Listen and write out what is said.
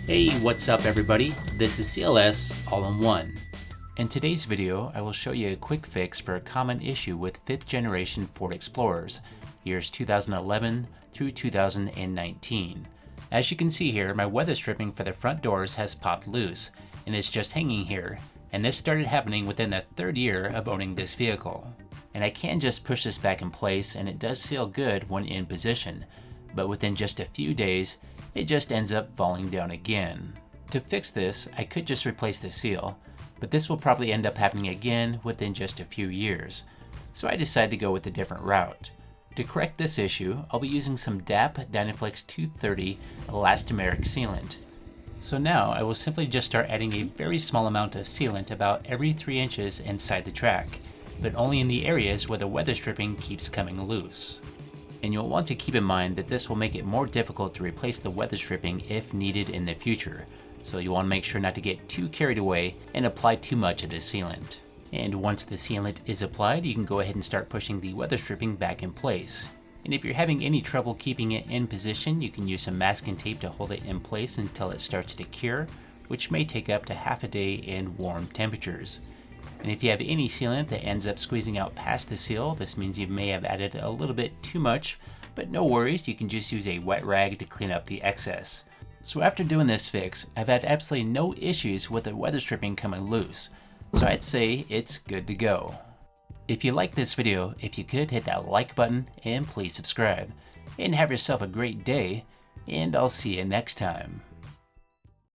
Hey, what's up everybody? This is C.L.S. All-in-One. In today's video, I will show you a quick fix for a common issue with 5th generation Ford Explorers, years 2011 through 2019. As you can see here, my weather stripping for the front doors has popped loose, and it's just hanging here, and this started happening within the 3rd year of owning this vehicle. And I can just push this back in place and it does seal good when in position, but within just a few days, it just ends up falling down again. To fix this, I could just replace the seal, but this will probably end up happening again within just a few years. So I decided to go with a different route. To correct this issue, I'll be using some Dap Dynaflex 230 Elastomeric Sealant. So now I will simply just start adding a very small amount of sealant about every 3 inches inside the track, but only in the areas where the weather stripping keeps coming loose. And you'll want to keep in mind that this will make it more difficult to replace the weather stripping if needed in the future, so you want to make sure not to get too carried away and apply too much of the sealant. And once the sealant is applied, you can go ahead and start pushing the weather stripping back in place. And if you're having any trouble keeping it in position, you can use some masking tape to hold it in place until it starts to cure, which may take up to half a day in warm temperatures. And if you have any sealant that ends up squeezing out past the seal, this means you may have added a little bit too much, but no worries, you can just use a wet rag to clean up the excess. So after doing this fix, I've had absolutely no issues with the weather stripping coming loose, so I'd say it's good to go. If you like this video, if you could hit that like button and please subscribe, and have yourself a great day, and I'll see you next time.